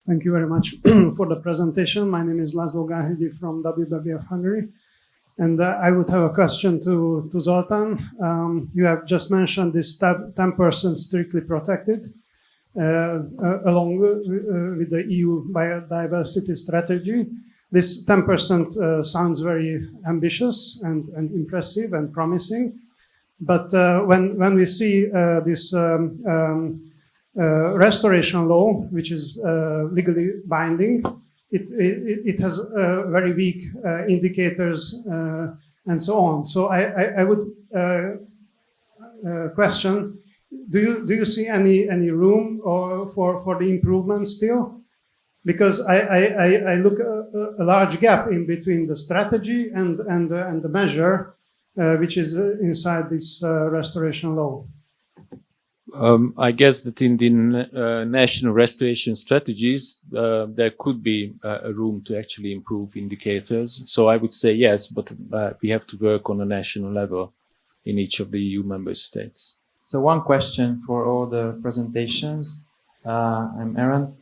Thank you very much for the presentation. My name is Laszlo Gáhidi from WWF Hungary. And I would have a question to Zoltán. You have just mentioned this 10% strictly protected along with the EU biodiversity strategy. This 10% sounds very ambitious and impressive and promising. But when we see this restoration law, which is legally binding, it has very weak indicators and so on. So I would question: do you see any room for the improvement still? Because I look a large gap in between the strategy and the measure which is inside this restoration law. I guess that in the national restoration strategies, there could be a room to actually improve indicators. So I would say yes, but we have to work on a national level in each of the EU member states. So one question for all the presentations. I'm Aaron.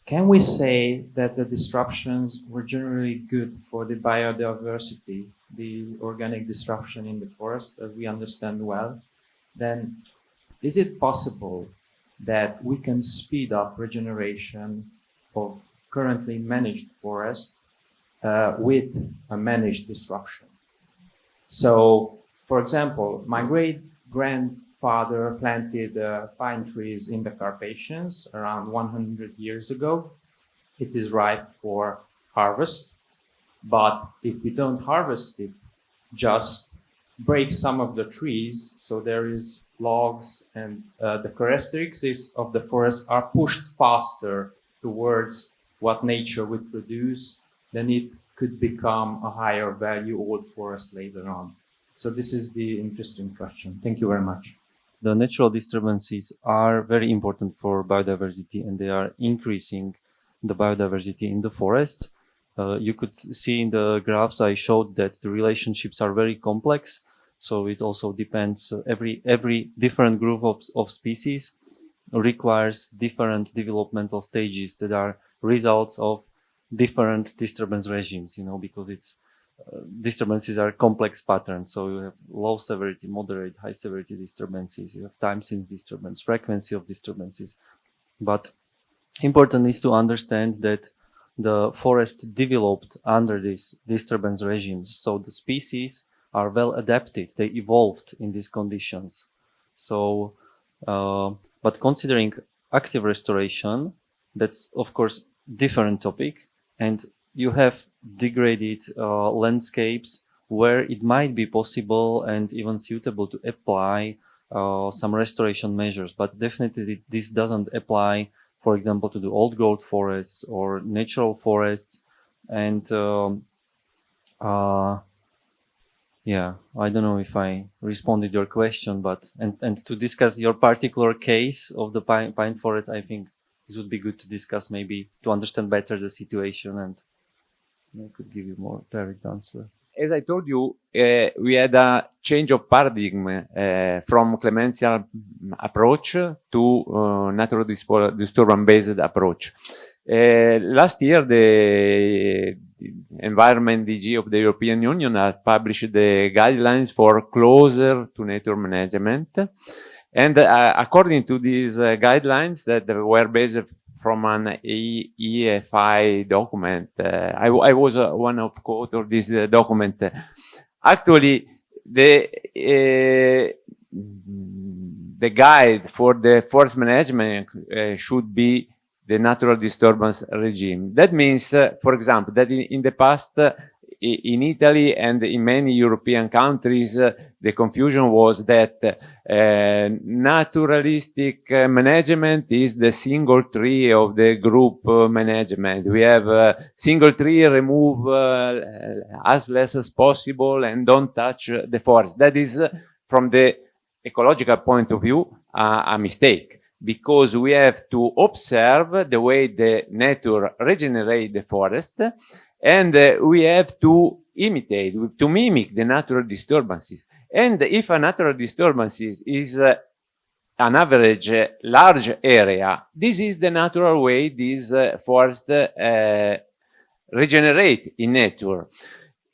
Can we say that the disruptions were generally good for the biodiversity, the organic disruption in the forest, as we understand well? Then is it possible that we can speed up regeneration of currently managed forests with a managed disruption? So, for example, my great-grandfather planted pine trees in the Carpathians around 100 years ago. It is ripe for harvest, but if we don't harvest it, just break some of the trees, so there is logs and the characteristics of the forest are pushed faster towards what nature would produce, then it could become a higher value old forest later on. So this is the interesting question. Thank you very much. The natural disturbances are very important for biodiversity, and they are increasing the biodiversity in the forests. You could see in the graphs I showed that the relationships are very complex. So it also depends, every different group of species requires different developmental stages that are results of different disturbance regimes, because it's disturbances are complex patterns. So you have low severity, moderate, high severity disturbances. You have time since disturbance, frequency of disturbances. But important is to understand that the forest developed under these disturbance regimes. So the species are well adapted. They evolved in these conditions. So, but considering active restoration, that's of course different topic. And you have degraded landscapes where it might be possible and even suitable to apply some restoration measures. But definitely this doesn't apply, for example, to the old growth forests or natural forests. And yeah, I don't know if I responded your question, but and to discuss your particular case of the pine forest, I think this would be good to discuss, maybe to understand better the situation, and I could give you more direct answer. As I told you, we had a change of paradigm from clemency approach to natural disturbance-based approach. Last year, the Environment DG of the European Union has published the guidelines for closer to nature management. And according to these guidelines that were based from an EFI document, I was one of co-authors of this document. Actually, the guide for the forest management should be the natural disturbance regime. That means, for example, that in the past, in Italy and in many European countries, the confusion was that naturalistic management is the single tree of the group management. We have single tree, remove as less as possible and don't touch the forest. That is, from the ecological point of view, a mistake. Because we have to observe the way the nature regenerates the forest, and we have to imitate, to mimic the natural disturbances. And if a natural disturbance is an average large area, this is the natural way these forests regenerate in nature.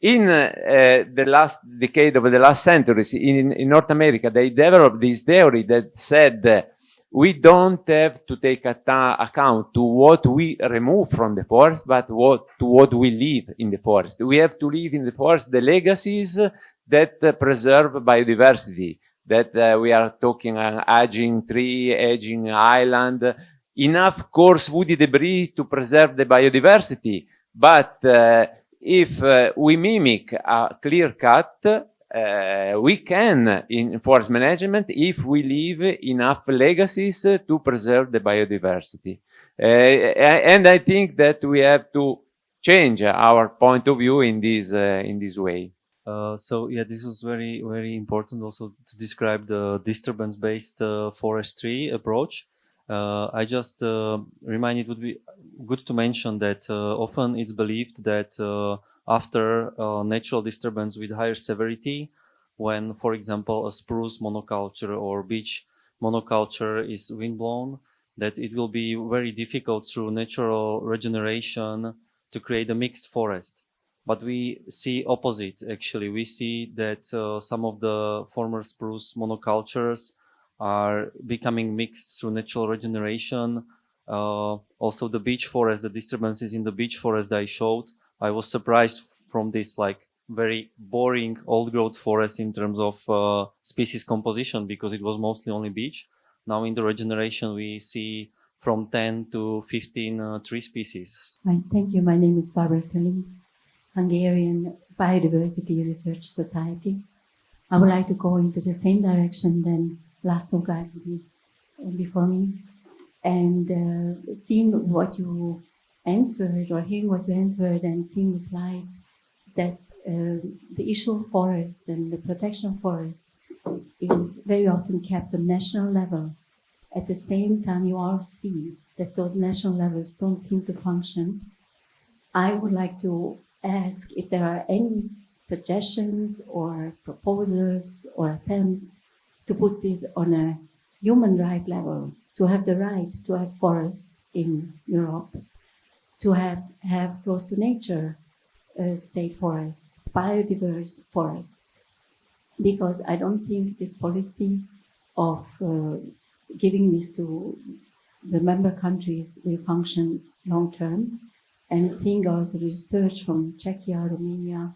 In the last decade of the last centuries in North America, they developed this theory that said we don't have to take account to what we remove from the forest, but to what we leave in the forest. We have to leave in the forest the legacies that preserve biodiversity, that we are talking aging tree, aging island, enough coarse woody debris to preserve the biodiversity. But if we mimic a clear cut, we can in forest management if we leave enough legacies to preserve the biodiversity. And I think that we have to change our point of view in this way. So yeah, this was very, very important also to describe the disturbance-based forestry approach. I just remind it would be good to mention that often it's believed that after natural disturbance with higher severity, when, for example, a spruce monoculture or beech monoculture is windblown, that it will be very difficult through natural regeneration to create a mixed forest. But we see opposite, actually. We see that some of the former spruce monocultures are becoming mixed through natural regeneration. Also the beech forest, the disturbances in the beech forest I showed, I was surprised from this like very boring old growth forest in terms of species composition, because it was mostly only beech. Now in the regeneration we see from 10 to 15 tree species. Right, thank you. My name is Barbara Selim, Hungarian Biodiversity Research Society. I would like to go into the same direction than László Gáhidi before me, and seeing what you answered, or hearing what you answered, and seeing the slides, that the issue of forests and the protection of forests is very often kept on national level. At the same time, you all see that those national levels don't seem to function. I would like to ask if there are any suggestions or proposals or attempts to put this on a human right level, to have the right to have forests in Europe, to have close to nature state forests, biodiverse forests, because I don't think this policy of giving this to the member countries will function long term. And seeing also the research from Czechia, Romania,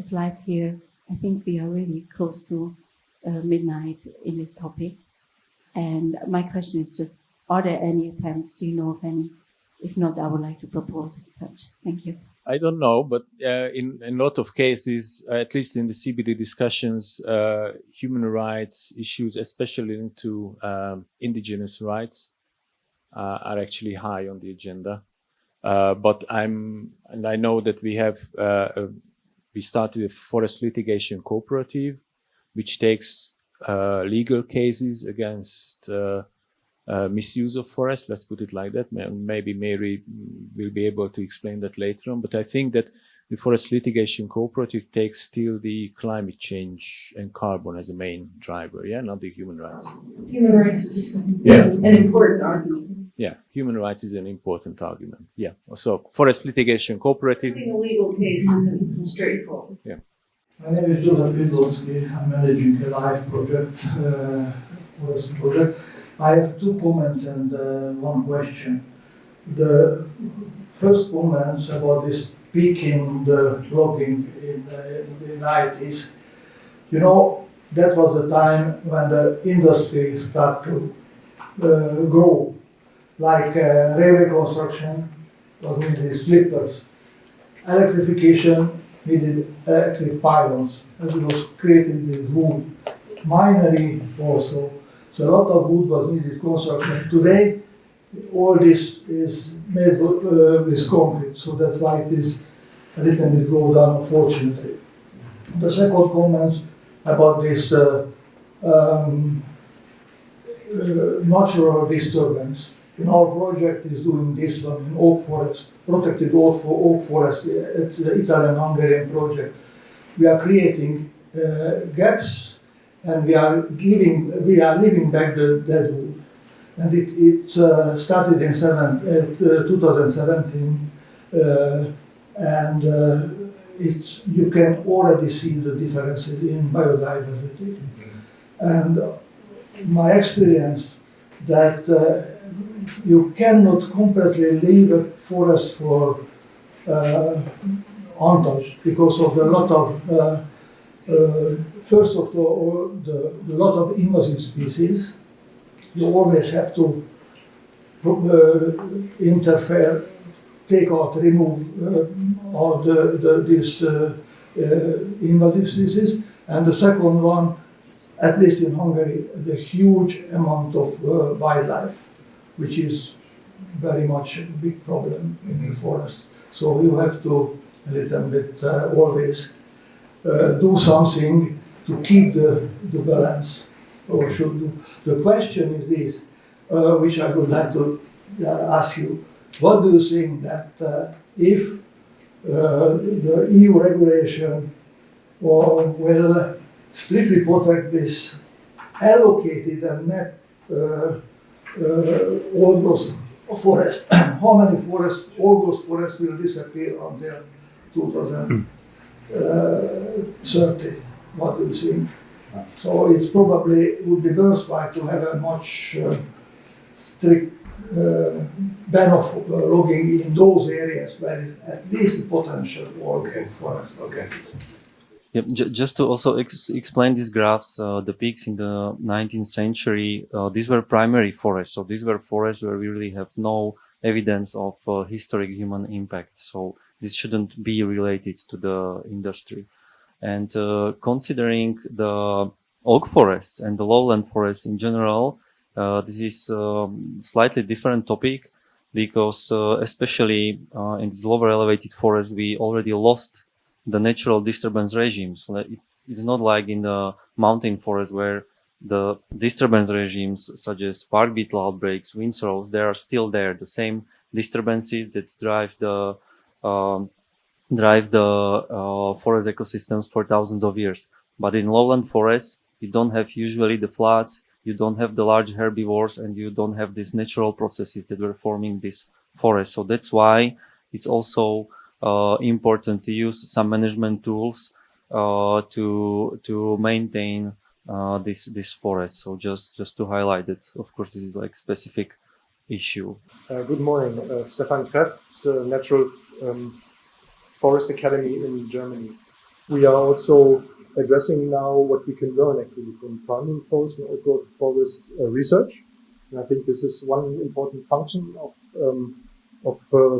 slides here, I think we are really close to midnight in this topic. And my question is just, are there any attempts? Do you know of any? If not, I would like to propose such. Thank you. I don't know, but in a lot of cases, at least in the CBD discussions, human rights issues, especially linked to indigenous rights, are actually high on the agenda. But I know that we started a forest litigation cooperative, which takes legal cases against misuse of forest. Let's put it like that. Maybe Mary will be able to explain that later on. But I think that the forest litigation cooperative takes still the climate change and carbon as a main driver, yeah, not the human rights. Human rights is an important argument. Yeah, human rights is an important argument. Yeah, so forest litigation cooperative. Putting a legal case isn't straightforward. Yeah. My name is Joseph Windowski. I'm managing a LIFE project, forest project. I have two comments and one question. The first comments about this peaking the logging in the 90s. You know, that was the time when the industry started to grow. Like railway construction was needed slippers. Electrification needed electric pylons, and it was created with wood. Minery also. So a lot of wood was needed construction. Today, all this is made with concrete, so that's why it is a little bit low down, unfortunately. The second comment about this natural disturbance. In our project is doing this one in oak forest, protected oak forest. It's the Italian-Hungarian project. We are creating gaps and we are leaving back the deadwood. And it started in 2017, and you can already see the differences in biodiversity. And my experience that you cannot completely leave a forest for untouched because of a lot of first of all the lot of invasive species. You always have to interfere, take out, remove all these invasive species. And the second one, at least in Hungary, the huge amount of wildlife, which is very much a big problem in the forest. So you have to a little bit always do something to keep the balance, or should do. The question is this, which I would like to ask you. What do you think that if the EU regulation will strictly protect this allocated and mapped all those forests, how many forests, all those forests will disappear until 2030? What do you think? So it's probably would be worthwhile to have a much strict ban of logging in those areas where at least the potential for forest. Okay. Yep. Just to also explain these graphs, the peaks in the 19th century, these were primary forests. So these were forests where we really have no evidence of historic human impact. So this shouldn't be related to the industry. And considering the oak forests and the lowland forests in general, this is a slightly different topic because especially in these lower elevated forests, we already lost the natural disturbance regimes. It's not like in the mountain forest where the disturbance regimes such as park beetle outbreaks, windthrows, they are still there. The same disturbances that drive the forest ecosystems for thousands of years. But in lowland forests, you don't have usually the floods, you don't have the large herbivores, and you don't have these natural processes that were forming this forest. So that's why it's also important to use some management tools to maintain this forest. So just to highlight it, of course, this is like specific issue. Good morning, Stefan Kreff, the Natural Forest Academy in Germany. We are also addressing now what we can learn actually from primary forest and old-growth forest research. And I think this is one important function of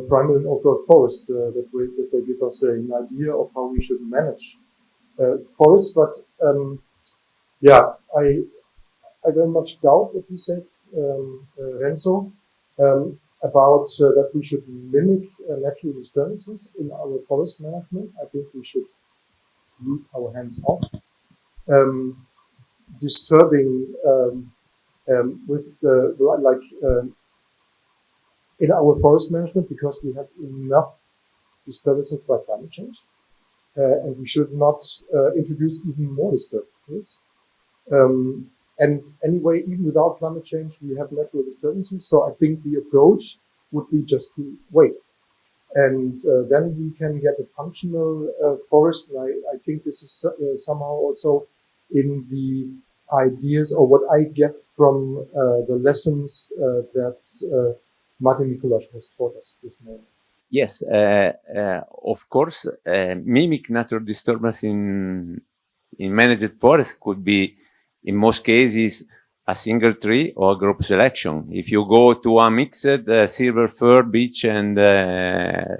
primary and old-growth forest, that they give us an idea of how we should manage forests. But I very much doubt what you said, Renzo, about that we should mimic natural disturbances in our forest management. I think we should leave our hands off. Disturbing in our forest management, because we have enough disturbances by climate change, and we should not introduce even more disturbances. And anyway, even without climate change, we have natural disturbances. So I think the approach would be just to wait. And then we can get a functional forest. And I think this is somehow also in the ideas, or what I get from the lessons that Martin Mikuláš has taught us this morning. Yes, of course, mimic natural disturbance in managed forest could be, in most cases, a single tree or group selection. If you go to a mixed silver fir, beech, and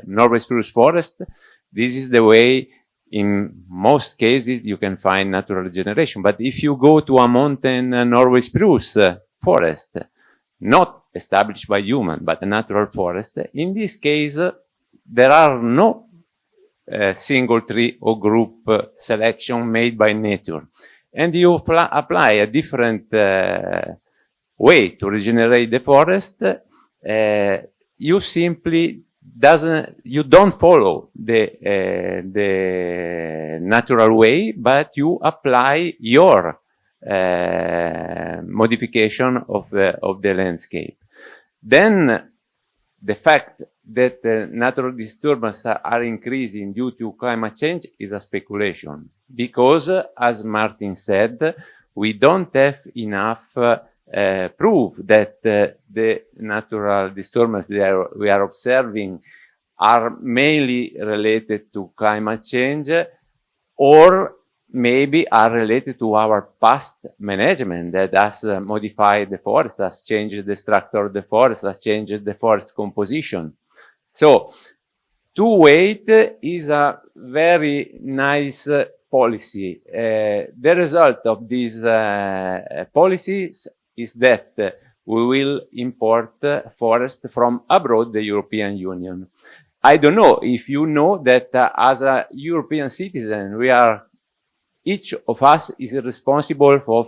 Norway spruce forest, this is the way in most cases you can find natural regeneration. But if you go to a mountain Norway spruce forest, not established by human, but a natural forest, in this case, there are no single tree or group selection made by nature. And you apply a different way to regenerate the forest. You simply don't follow the natural way, but you apply your modification of the landscape. Then the fact that natural disturbances are increasing due to climate change is a speculation, because, as Martin said, we don't have enough proof that the natural disturbances that we are observing are mainly related to climate change, or maybe are related to our past management that has modified the forest, has changed the structure of the forest, has changed the forest composition. So, to wait is a very nice policy. The result of these policies is that we will import forest from abroad the European Union. I don't know if you know that as a European citizen, each of us is responsible for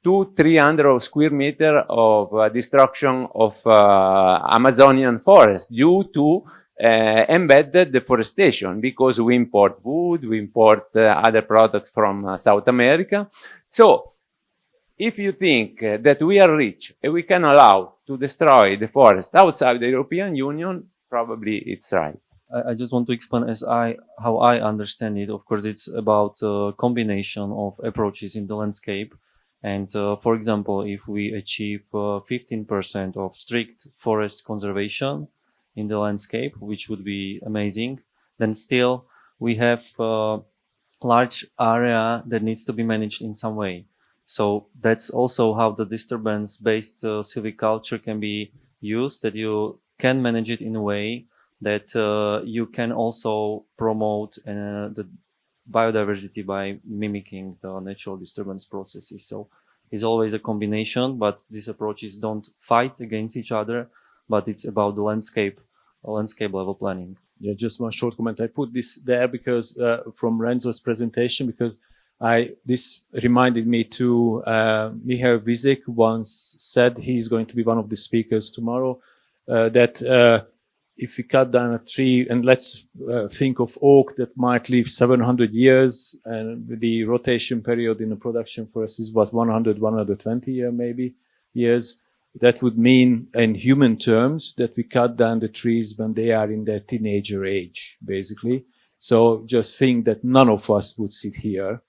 200-300 square meters of destruction of Amazonian forest due to embedded deforestation, because we import wood, we import other products from South America. So, if you think that we are rich and we can allow to destroy the forest outside the European Union, probably it's right. I just want to explain how I understand it. Of course, it's about a combination of approaches in the landscape. And for example, if we achieve 15% of strict forest conservation in the landscape, which would be amazing, then still we have a large area that needs to be managed in some way. So that's also how the disturbance-based silviculture can be used, that you can manage it in a way that you can also promote the biodiversity by mimicking the natural disturbance processes. So it's always a combination, but these approaches don't fight against each other, but it's about the landscape level planning. Yeah, just one short comment. I put this there because from Renzo's presentation, because this reminded me to Michal Vizik once said, he's going to be one of the speakers tomorrow, that if we cut down a tree, and let's think of oak that might live 700 years, and the rotation period in a production forest is what, 100, 120 years. That would mean, in human terms, that we cut down the trees when they are in their teenager age, basically. So just think that none of us would sit here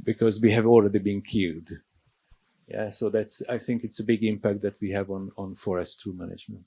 because we have already been killed. Yeah, so I think it's a big impact that we have on forest through management.